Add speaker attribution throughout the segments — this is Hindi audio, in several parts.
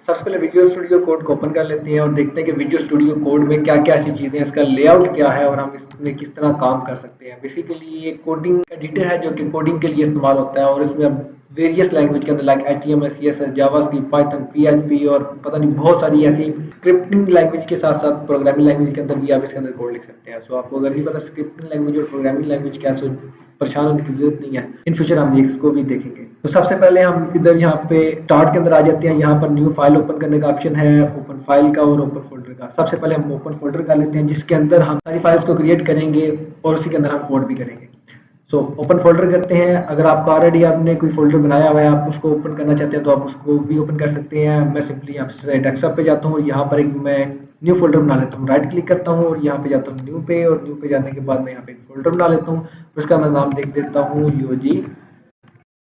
Speaker 1: सबसे पहले विजुअल स्टूडियो कोड को ओपन कर लेते हैं और देखते हैं कि विजुअल स्टूडियो कोड में क्या क्या ऐसी चीज़ें हैं, इसका लेआउट क्या है और हम इसमें किस तरह काम कर सकते हैं। बेसिकली ये कोडिंग एडिटर है जो कि कोडिंग के लिए इस्तेमाल होता है और इसमें हम वेरियस लैंग्वेज के अंदर like HTML, CSS, JavaScript, Python, PHP और पता नहीं बहुत सारी ऐसी स्क्रिप्टिंग लैंग्वेज के साथ साथ प्रोग्रामिंग लैंग्वेज के अंदर भी आप इसके अंदर कोड लिख सकते हैं। सो आपको अगर नहीं पता स्क्रिप्टिंग लैंग्वेज और प्रोग्रामिंग लैंग्वेज क्या है, परेशान होने की जरूरत नहीं है, इन फ्यूचर हम इसको भी देखेंगे। तो सबसे पहले हम इधर यहाँ पे स्टार्ट के अंदर आ जाते हैं। यहाँ पर न्यू फाइल ओपन करने का ऑप्शन है, ओपन फाइल का और ओपन फोल्डर का। सबसे पहले हम ओपन फोल्डर कर लेते हैं जिसके अंदर हम सारी फाइल्स को क्रिएट करेंगे और उसी के अंदर हम कोड भी करेंगे। सो ओपन फोल्डर करते हैं। अगर आपका ऑलरेडी आपने कोई फोल्डर बनाया हुआ है, आप उसको ओपन करना चाहते हैं तो आप उसको भी ओपन कर सकते हैं। मैं सिंपली यहाँ से डेस्कटॉप पे जाता हूँ और यहाँ पर एक मैं न्यू फोल्डर बना लेता हूँ। राइट क्लिक करता हूँ और यहाँ पे जाता हूँ न्यू पे, और न्यू पे जाने के बाद मैं यहाँ पे एक फोल्डर बना लेता हूँ। उसका मैं नाम देख देता हूँ यूजी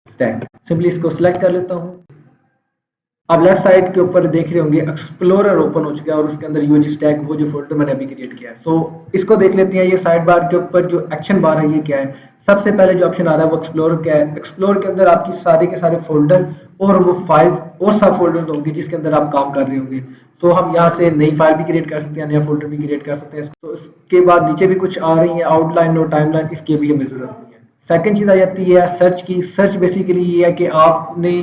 Speaker 1: स्टैक। सिंपली इसको सिलेक्ट कर लेता हूँ। आप लेफ्ट साइड के ऊपर देख रहे होंगे एक्सप्लोरर ओपन हो चुका है और उसके अंदर यूजी स्टैक वो जो फोल्डर मैंने अभी क्रिएट किया है। सो इसको देख लेते हैं। ये साइड बार के ऊपर जो एक्शन बार है ये क्या है। सबसे पहले जो ऑप्शन आ रहा है वो एक्सप्लोर क्या है। एक्सप्लोर के अंदर आपकी सारे के सारे फोल्डर और वो फाइल्स और सब फोल्डर्स होंगे जिसके अंदर आप काम कर रहे होंगे। तो हम यहाँ से नई फाइल भी क्रिएट कर सकते हैं, नया फोल्डर भी क्रिएट कर सकते हैं। तो इसके बाद नीचे भी कुछ आ रही है आउटलाइन और टाइमलाइन, इसकी भी हमें जरूरत नहीं है। सेकंड चीज आ जाती है सर्च की। सर्च बेसिकली ये है कि आपने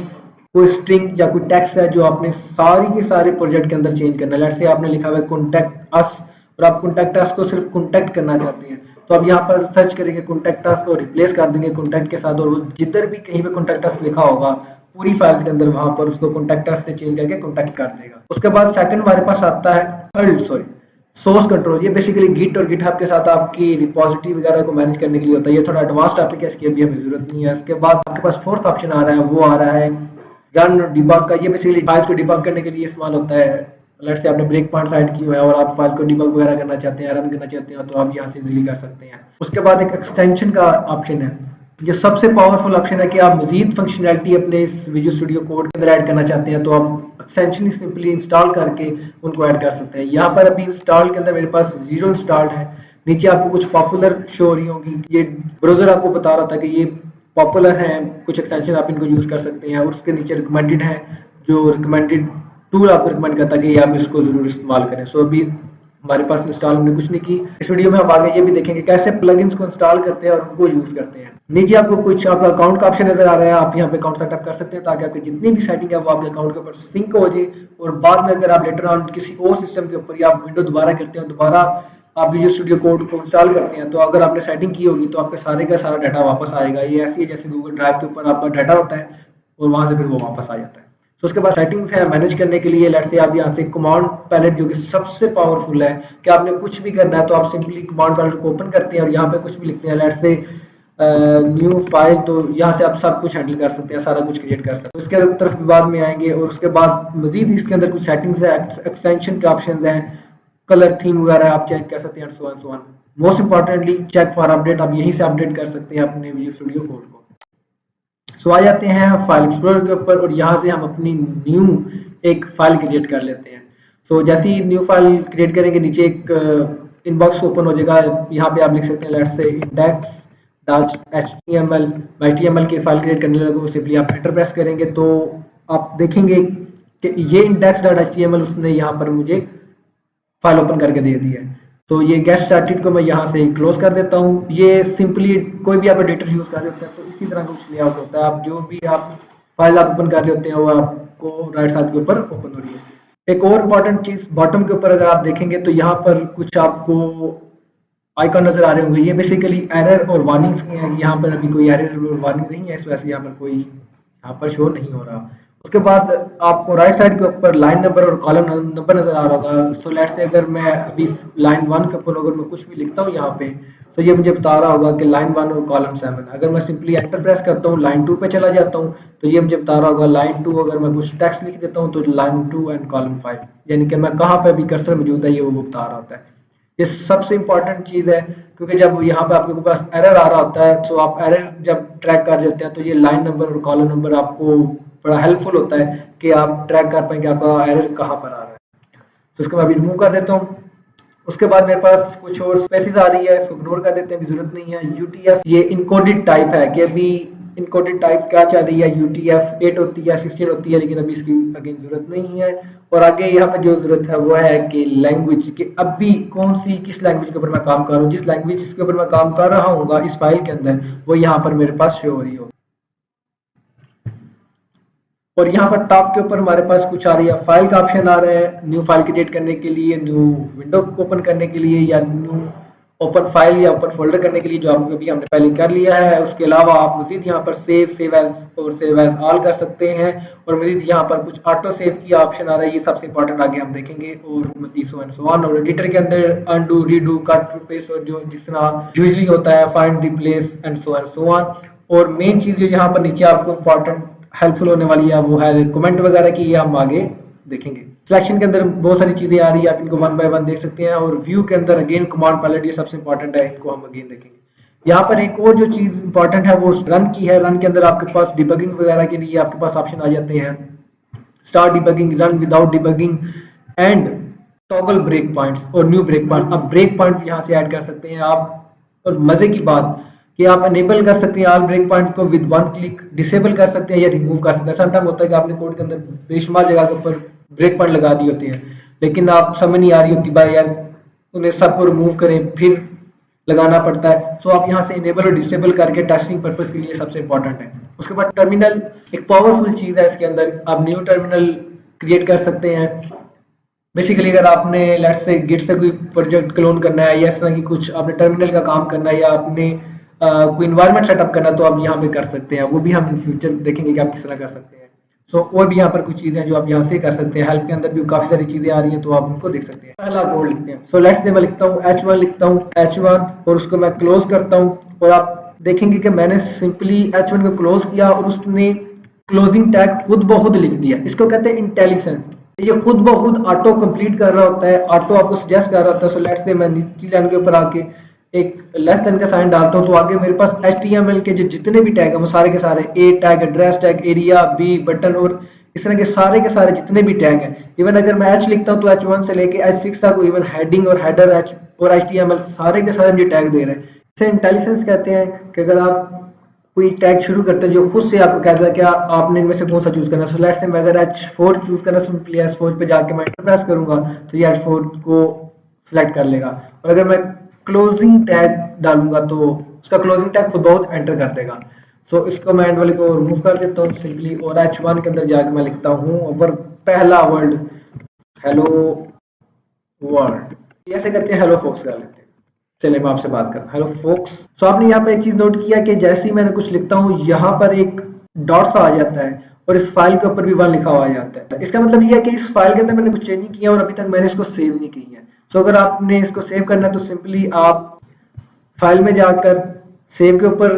Speaker 1: कोई स्ट्रिंग या कोई टेक्स्ट है जो आपने सारी के सारे प्रोजेक्ट के अंदर चेंज करना है। लेट्स से आपने लिखा हुआ है कॉन्टैक्ट अस और आप कॉन्टैक्ट अस को सिर्फ कॉन्टैक्ट करना चाहते हैं, तो आप यहाँ पर सर्च करेंगे कॉन्टैक्ट अस को रिप्लेस कर देंगे कॉन्टैक्ट के साथ, और वो जिधर भी कहीं पे कॉन्टैक्ट अस लिखा होगा पूरी फाइल्स के अंदर वहां पर उसको कॉन्टैक्ट अस से चेंज करके कॉन्टैक्ट कर देगा। उसके बाद सेकंड हमारे पास आता है सोर्स कंट्रोल। ये बेसिकली गिट और गिटहब के साथ आपकी रिपोजिटरी वगैरह को मैनेज करने के लिए होता है। ये थोड़ा एडवांस टॉपिक है, इसकी अभी हमें जरूरत नहीं है। इसके बाद आपके पास फोर्थ ऑप्शन आ रहा है, वो आ रहा है रन डिबग का। ये बेसिकली फाइल्स को डिबग करने के लिए इस्तेमाल होता है। लेट्स से आपने ब्रेक पॉइंट सेट की हुआ है और आप फाइल्स को डिबग वगैरह करना चाहते हैं, रन करना चाहते हैं, तो आप यहाँ से इजीली कर सकते हैं। उसके बाद एक एक्सटेंशन का ऑप्शन है। ये सबसे पावरफुल ऑप्शन है कि आप मजीद फंक्शनैलिटी अपने इस विजुअल स्टूडियो कोड के अंदर ऐड करना चाहते हैं तो आप एक्सटेंशन सिंपली इंस्टॉल करके उनको ऐड कर सकते हैं। यहाँ पर अभी इंस्टॉल के अंदर मेरे पास 0 इंस्टॉल्ड है। नीचे आपको कुछ पॉपुलर शो हो रही होंगी। ये ब्राउजर आपको बता रहा था कि ये पॉपुलर हैं, कुछ एक्सटेंशन आप इनको यूज कर सकते हैं। और उसके नीचे रिकमेंडेड है, जो रिकमेंडेड टूल आपको रिकमेंड करता है कि आप इसको जरूर इस्तेमाल करें। सो अभी हमारे पास इंस्टॉल हमने कुछ नहीं की। इस वीडियो में हम आगे ये भी देखेंगे कैसे प्लगइन्स को इंस्टॉल करते हैं और उनको यूज करते हैं। नीचे आपको कुछ आपका अकाउंट का ऑप्शन नजर आ रहा है। आप यहाँ पे अकाउंट सेटअप कर सकते हैं ताकि आपकी जितनी भी सेटिंग है वो आपके अकाउंट के ऊपर सिंक हो जाए, और बाद में अगर आप लेटर ऑन किसी और सिस्टम के ऊपर या आप विंडो दोबारा करते हैं, दोबारा आप विजुअल स्टूडियो कोड को इंस्टॉल करते हैं, तो अगर आपने सेटिंग की होगी तो आपका सारे का सारा डाटा वापस आएगा। ये ऐसी है जैसे गूगल ड्राइव के ऊपर आपका डाटा होता है और वहां से फिर वो वापस आ जाता है। तो उसके बाद सेटिंग्स है मैनेज करने के लिए। लेट्स से आप यहाँ से कमांड पैलेट जो कि सबसे पावरफुल है कि आपने कुछ भी करना है तो आप सिंपली कमांड पैलेट को ओपन करते हैं और यहाँ पे कुछ भी लिखते हैं। लेट्स से न्यू फाइल, तो यहाँ से आप सब कुछ हैंडल कर सकते हैं, सारा कुछ क्रिएट कर सकते हैं। उसके तरफ बाद में आएंगे और उसके बाद मजीद इसके अंदर कुछ सेटिंग्स है, एक्सटेंशन के ऑप्शन हैं, कलर थीम वगैरह आप चेंज कर सकते हैं, so on. Most importantly check for update, आप यहीं से अपडेट कर सकते हैं अपने विजुअल स्टूडियो कोड को। सो आ जाते हैं फाइल एक्सप्लोरर के ऊपर और यहाँ से हम अपनी न्यू एक फाइल क्रिएट कर लेते हैं। सो जैसे ही न्यू फाइल क्रिएट करेंगे नीचे एक इनबॉक्स ओपन हो जाएगा। यहाँ पे आप लिख सकते हैं let's say index dot HTML. HTML की फाइल क्रिएट करने लगो, सिंपली आप एंटर प्रेस करेंगे तो आप देखेंगे कि ये इंडेक्स डॉट एचटीएमएल उसने यहाँ पर मुझे फाइल ओपन करके दे दी है। तो ये गेट स्टार्टेड को मैं यहाँ से क्लोज कर देता हूँ। ये सिंपली कोई भी आप एडिटर यूज कर रहे होते हैं तो इसी तरह कुछ लेआउट होता है। आप जो भी आप फाइल आप ओपन कर रहे होते हैं वो आपको राइट साइड के ऊपर ओपन हो रही है। एक और इम्पॉर्टेंट चीज, बॉटम के ऊपर अगर आप देखेंगे तो यहाँ पर कुछ आपको आइकॉन नजर आ रहे होंगे। ये बेसिकली एरर और वार्निंग्स के हैं। यहाँ पर अभी कोई एरर और वार्निंग नहीं है, इस वजह से यहाँ पर कोई यहाँ पर शो नहीं हो रहा। उसके बाद आपको राइट साइड के ऊपर लाइन नंबर और कॉलम नंबर नजर आ रहा होगा। सो लेट्स से अगर मैं अभी लाइन 1 के ऊपर अगर मैं कुछ भी लिखता हूँ यहाँ पे, तो ये मुझे बता रहा होगा कि लाइन 1 और कॉलम 7। अगर मैं सिंपली एंटर प्रेस करता हूँ लाइन 2 पे चला जाता हूँ तो ये मुझे बता रहा होगा लाइन 2। अगर मैं कुछ टेक्स्ट लिख देता हूँ तो लाइन 2 एंड कॉलम 5, यानी कि मैं कहाँ पे अभी कर्सर मौजूद है ये वो बता रहा होता है। ये सबसे इंपॉर्टेंट चीज है क्योंकि जब यहाँ पे आपके पास एरर आ रहा होता है तो आप एरर जब ट्रैक कर रहे होते हैं तो ये लाइन नंबर और कॉलम नंबर आपको बड़ा हेल्पफुल होता है कि आप ट्रैक कर पाएंगे आपका एरर कहाँ पर आ रहा है। तो इसको मैं अभी रिमूव कर देता हूँ। उसके बाद मेरे पास कुछ और स्पेसिस आ रही है, इसको इग्नोर कर देते हैं, अभी जरूरत नहीं है। यूटीएफ ये इनकोडेड टाइप है कि अभी इनकोडेड टाइप क्या चल रही है, UTF-8 होती है, 16 होती है, लेकिन अभी इसकी अगेन जरूरत नहीं है। और आगे यहाँ पर जो जरूरत है वो है कि लैंग्वेज के अभी कौन सी किस लैंग्वेज के ऊपर मैं काम कर रहा हूँ, जिस लैंग्वेज के ऊपर मैं काम कर रहा हूँ इस फाइल के अंदर वो यहाँ पर मेरे पास शो हो रही हो। और यहाँ पर टॉप के ऊपर हमारे पास कुछ आ रही है, फाइल का ऑप्शन आ रहा है, न्यू फाइल क्रिएट करने के लिए, न्यू विंडो ओपन करने के लिए, या न्यू ओपन फाइल या ओपन फोल्डर करने के लिए, जो अभी हमने पहले कर लिया है। उसके अलावा आप मजीद यहाँ पर सेव एज और सेव एज ऑल कर सकते हैं। और मजीद यहाँ पर कुछ ऑटो सेव की ऑप्शन आ रहा है, ये सबसे इंपॉर्टेंट आगे हम देखेंगे। और मजीद सो एंड सो ऑन। और एडिटर के अंदर अनडू, रीडू, कट, पेस्ट और जो जिस तरह यूजली होता है, find, replace and so on. और मेन चीज जो यहाँ पर नीचे आपको इंपॉर्टेंट हेल्पफुल होने वाली है वो है कमेंट वगैरह की, ये हम आगे देखेंगे। सिलेक्शन के अंदर बहुत सारी चीजें आ रही है, आप इनको वन बाय वन देख सकते हैं। और व्यू के अंदर अगेन कमांड पैलेट, ये सबसे इंपॉर्टेंट है, इनको हम अगेन देखेंगे। यहाँ पर एक और जो चीज इंपॉर्टेंट है वो रन की है। रन के अंदर आपके पास डिबगिंग वगैरह के लिए आपके पास ऑप्शन आ जाते हैं, start debugging, run without debugging and toggle break points और न्यू ब्रेक पॉइंट। अब ब्रेक पॉइंट यहाँ से ऐड कर सकते हैं आप। और मजे की बात कि आप अनेबल कर सकते हैं ऑल ब्रेक पॉइंट को विद वन क्लिक, डिसेबल कर सकते हैं या रिमूव कर सकते हैं। समटाइम होता है कि आपने कोड के अंदर बेशुमार जगह के ऊपर ब्रेक पॉइंट लगा दी होती है, लेकिन आप समझ नहीं आ रही होती भाई यार उन्हें सबको रिमूव करें फिर लगाना पड़ता है। सो आप यहाँ से इनेबल और डिसेबल करके टेस्टिंग पर्पस के लिए सबसे इंपॉर्टेंट है। उसके बाद टर्मिनल एक पावरफुल चीज है, इसके अंदर आप न्यू टर्मिनल क्रिएट कर सकते हैं। बेसिकली अगर आपने लेट्स से गिट से कोई प्रोजेक्ट क्लोन करना है या इस तरह की कुछ आपने टर्मिनल का काम करना है या आपने कोई इन्वायरमेंट सेटअप करना, तो आप यहाँ पे कर सकते हैं। वो भी हम इन फ्यूचर देखेंगे कि आप किस तरह कर सकते हैं। सो और भी यहाँ पर कुछ चीजें हैं जो आप यहाँ से कर सकते हैं। हेल्प के अंदर भी काफी सारी चीजें आ रही हैं, तो आप उनको देख सकते हैं। पहला कोड लिखते हैं। सो लेट्स से मैं लिखता हूँ H1, लिखता हूँ H1 और उसको मैं क्लोज करता हूँ। और आप देखेंगे कि मैंने सिंपली H1 को क्लोज किया और उसने क्लोजिंग टैग खुद ब खुद लिख दिया। इसको कहते हैं इंटेलिजेंस। ये खुद ब खुद ऑटो कंप्लीट कर रहा होता है, ऑटो आपको सजेस्ट कर रहा होता है। सो लेट्स से मैं नीचे लाइन के ऊपर आके एक लेस देन का साइन डालता हूँ, तो आगे मेरे पास HTML के जो जितने भी टैग हैं वो सारे के सारे, A tag, address tag, area, B, button और इस तरह के सारे जितने भी टैग हैं। इवन अगर मैं H लिखता हूँ तो H1 से लेके H6 तक, इवन हेडिंग और हेडर H और HTML सारे के सारे मुझे टैग दे रहे हैं। इसे इंटेलिजेंस कहते हैं कि अगर आप कोई टैग शुरू करते हैं जो खुद से आपको कहता है कि आपने इनमें से कौन सा चूज करना है। सो लेट्स से मैं अगर H4 चूज करना, सिंपली H4 पे जाके मैं एंटर प्रेस करूंगा तो ये H4 को सिलेक्ट कर लेगा। और अगर मैं क्लोजिंग टैग डालूंगा तो उसका क्लोजिंग टैग खुद बहुत एंटर कर देगा। सो इसको मैं एंड वाले को रिमूव कर देता हूँ सिंपली। और H1 के अंदर जाके मैं लिखता हूँ और पहला वर्ड हेलो वर्ल्ड, ऐसे करते हैं हेलो फोक्स कर लेते हैं। चलिए मैं आपसे बात कर हेलो फोक्स। सो आपने यहाँ पे एक चीज नोट किया कि जैसे ही मैंने कुछ लिखता हूँ यहाँ पर एक डॉट सा आ जाता है और इस फाइल के ऊपर भी 1 लिखा हुआ आ जाता है। इसका मतलब ये है कि इस फाइल के अंदर मैंने कुछ चेंज नहीं किया और अभी तक मैंने इसको सेव नहीं की है। सो अगर आपने इसको सेव करना है तो सिंपली आप फाइल में जाकर सेव के ऊपर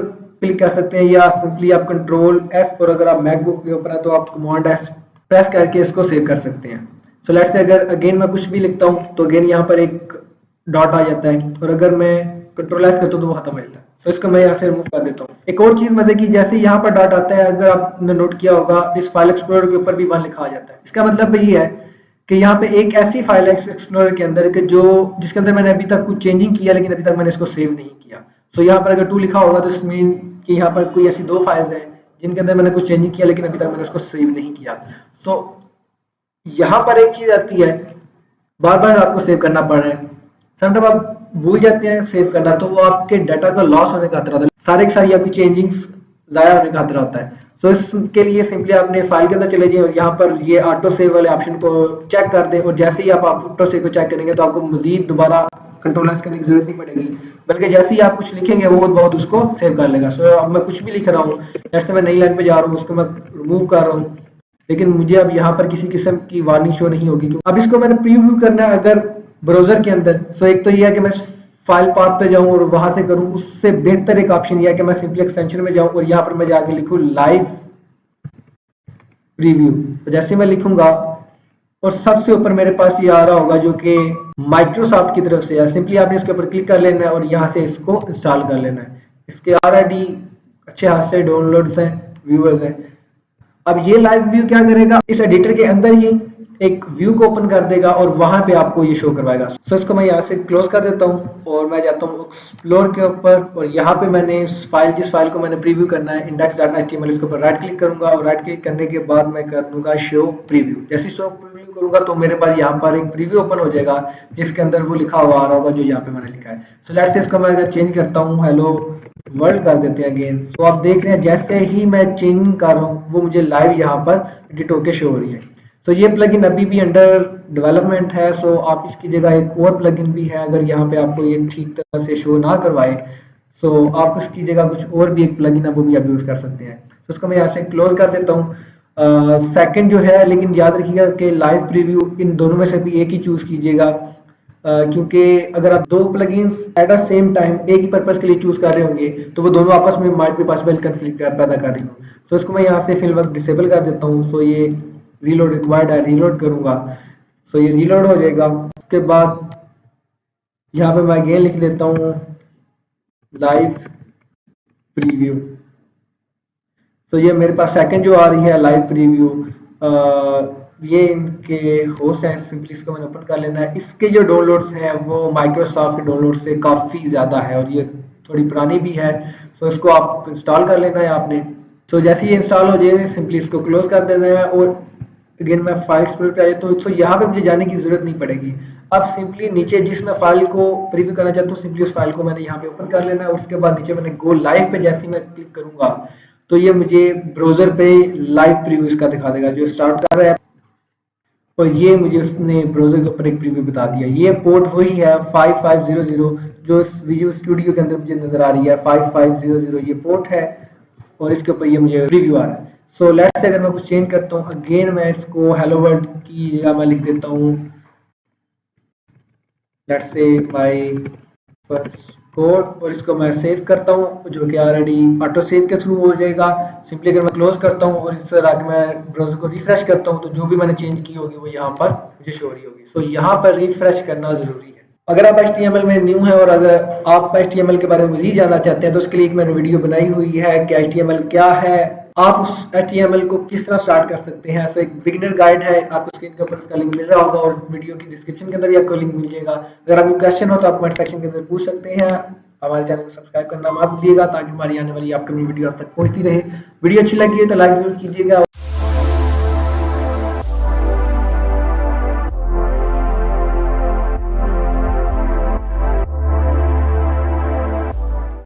Speaker 1: क्लिक कर सकते हैं, या सिंपली आप कंट्रोल S, और अगर आप मैकबुक के ऊपर है तो आप कमांड S प्रेस करके इसको सेव कर सकते हैं। सो लेट्स से अगर अगेन मैं कुछ भी लिखता हूँ तो अगेन यहाँ पर एक डॉट आ जाता है, और अगर मैं कंट्रोल S करता हूँ तो वो खत्म हो जाता है। तो इसको मैं यहाँ से रिमूव कर देता हूँ। एक और चीज मजे की, जैसे यहाँ पर डॉट आता है, अगर आपने नोट किया होगा इस फाइल एक्सप्लोरर के ऊपर भी 1 लिखा आ जाता है। इसका मतलब ये है कि यहाँ पे एक ऐसी फाइल है एक्सप्लोरर के अंदर कि जो जिसके अंदर मैंने अभी तक कुछ चेंजिंग किया लेकिन अभी तक मैंने इसको सेव नहीं किया। सो यहाँ पर अगर 2 लिखा होगा तो इसमें कि यहाँ पर कोई ऐसी 2 फाइल्स हैं जिनके अंदर मैंने कुछ चेंजिंग किया लेकिन अभी तक मैंने उसको सेव नहीं किया। सो यहाँ पर एक चीज आती है, बार बार आपको सेव करना पड़ रहा है, समटाइम आप भूल जाते हैं सेव करना, तो वो आपके डाटा का लॉस होने का खतरा होता है, सारे के सारी आपकी चेंजिंग्स जाया होने का खतरा होता है। सो इसके लिए सिंपली आपने फाइल के अंदर चले जाइए और यहाँ पर ये ऑटो सेव वाले ऑप्शन को चेक कर दें, और जैसे ही आप ऑटो सेव को चेक करेंगे तो आपको मजीद दोबारा कंट्रोल एस करने की जरूरत नहीं पड़ेगी, बल्कि जैसे ही आप कुछ लिखेंगे वो बहुत उसको सेव कर लेगा। सो अब मैं कुछ भी लिख रहा हूँ, जैसे मैं नई लाइन पे जा रहा हूँ उसको मैं रिमूव कर रहा हूँ, लेकिन मुझे अब यहाँ पर किसी किस्म की वार्निंग शो नहीं होगी। अब इसको मैंने प्रीव्यू करना है अगर ब्राउजर के अंदर। सो एक तो ये है कि मैं फाइल पाथ पे जाऊं और वहां से करूं, उससे बेहतर एक ऑप्शन ये है कि मैं सिंपली एक्सटेंशन में जाऊं और यहाँ पर मैं जाके लिखूं लाइव प्रीव्यू। तो जैसे मैं लिखूंगा और सबसे ऊपर मेरे पास ये आ रहा होगा जो कि माइक्रोसॉफ्ट की तरफ से है। सिंपली आपने इसके ऊपर क्लिक कर लेना है और यहाँ से इसको इंस्टॉल कर लेना है। इसके ऑलरेडी अच्छे खासे डाउनलोड्स हैं, व्यूअर्स हैं। अब ये लाइव व्यू क्या करेगा, इस एडिटर के अंदर ही एक व्यू को ओपन कर देगा और वहां पे आपको ये शो करवाएगा। सो इसको मैं यहाँ से क्लोज कर देता हूँ और मैं जाता हूँ एक्सप्लोर के ऊपर, और यहाँ पे मैंने जिस फाइल को मैंने प्रीव्यू करना है index.html, इसके ऊपर राइट क्लिक करूंगा और राइट क्लिक करने के बाद मैं कर दूंगा शो प्रीव्यू। जैसे शो प्रीव्यू करूंगा तो मेरे पास यहाँ पर एक प्रीव्यू ओपन हो जाएगा जिसके अंदर वो लिखा हुआ आ रहा होगा जो यहाँ पे मैंने लिखा है। सो लेट्स से इसको मैं अगर चेंज करता हूँ हेलो वर्ल्ड कर देते हैं अगेन, तो आप देख रहे हैं जैसे ही मैं चेंजिंग कर रहा हूँ वो मुझे लाइव यहाँ पर एडिट होके शो हो रही है। तो ये प्लगइन अभी भी अंडर डेवलपमेंट है, सो आप इसकी जगह एक और प्लगइन भी है, अगर यहाँ पे आपको ये ठीक तरह से शो ना करवाए सो आप उसकी जगह कुछ और भी एक प्लगइन है वो भी आप यूज़ कर सकते हैं। तो उसको मैं यहाँ से क्लोज कर देता हूँ। सेकंड जो है, लेकिन याद रखिएगा कि लाइव प्रीव्यू इन दोनों में से भी एक ही चूज़ कीजिएगा, क्योंकि अगर आप दो plugins at the same time एक ही पर्पस के लिए चूज कर रहे होंगे तो वो दोनों आपस में माइट भी पॉसिबल कंफ्लिक्ट पैदा कर रही हो। तो इसको मैं यहाँ से फिल वक्त डिसेबल कर देता हूँ। सो ये रीलोड रिक्वायर्ड है, रीलोड करूंगा। सो ये रीलोड हो जाएगा। उसके बाद यहाँ पे मैं अगेन लिख देता हूँ लाइव प्रीव्यू। तो ये मेरे पास सेकंड जो आ रही है लाइव प्रीव्यू, ये इनके होस्ट हैं, सिंपली इसको मैंने ओपन कर लेना है। इसके जो डाउनलोड्स हैं वो माइक्रोसॉफ्ट के डाउनलोड से काफ़ी ज़्यादा है और ये थोड़ी पुरानी भी है, तो इसको आप इंस्टॉल कर लेना है आपने। तो जैसे ये इंस्टॉल हो जाए सिंपली इसको क्लोज कर देना है और अगेन मैं फाइल एक्सप्लोर पे आ जाता हूँ। तो यहाँ पे मुझे जाने की जरूरत नहीं पड़ेगी। अब सिंपली नीचे जिस मैं फाइल को प्रीव्यू करना चाहता हूँ सिंपली उस फाइल को मैंने यहाँ पे ओपन कर लेना है। उसके बाद नीचे मैंने गो लाइव पे जैसे ही मैं क्लिक करूंगा तो ये मुझे ब्राउजर पे लाइव प्रीव्यू इसका दिखा देगा जो स्टार्ट कर रहा है, और ये मुझे उसने ब्राउजर के ऊपर एक प्रीव्यू बता दिया। ये पोर्ट वही है 5500 जो इस विजुअल स्टूडियो के अंदर मुझे नजर आ रही है। 5500 ये पोर्ट है और इसके ऊपर ये मुझे प्रीव्यू आ रहा है। सो लेट्स से अगर मैं कुछ चेंज करता हूँ अगेन, मैं इसको हेलो वर्ल्ड की जगह मैं लिख देता हूँ let's say my first code, और इसको मैं सेव करता हूँ जो कि ऑलरेडी ऑटो सेव के थ्रू हो जाएगा। सिंपली अगर मैं क्लोज करता हूँ और इस तरह आगे मैं ब्राउजर को रिफ्रेश करता हूँ तो जो भी मैंने चेंज की होगी वो यहाँ पर मुझे शो हो रही होगी। सो यहाँ पर रिफ्रेश करना जरूरी है। अगर आप HTML में न्यू हैं और अगर आप HTML के बारे में मजीद जानना चाहते हैं तो उसके लिए एक मैंने वीडियो बनाई हुई है कि HTML क्या है, आप उस HTML को किस तरह स्टार्ट कर सकते हैं। सो एक बिगिनर गाइड है, आपको स्क्रीन के ऊपर उसका लिंक मिल रहा होगा और वीडियो की डिस्क्रिप्शन के अंदर भी आपको लिंक मिल जाएगा। अगर आपको क्वेश्चन हो तो आप कमेंट सेक्शन के अंदर पूछ सकते हैं। हमारे चैनल को सब्सक्राइब करना मत भूलिएगा ताकि हमारी आने वाली अपकमिंग वीडियो आप तक पहुंचती रहे। वीडियो अच्छी लगी है तो लाइक जरूर कीजिएगा।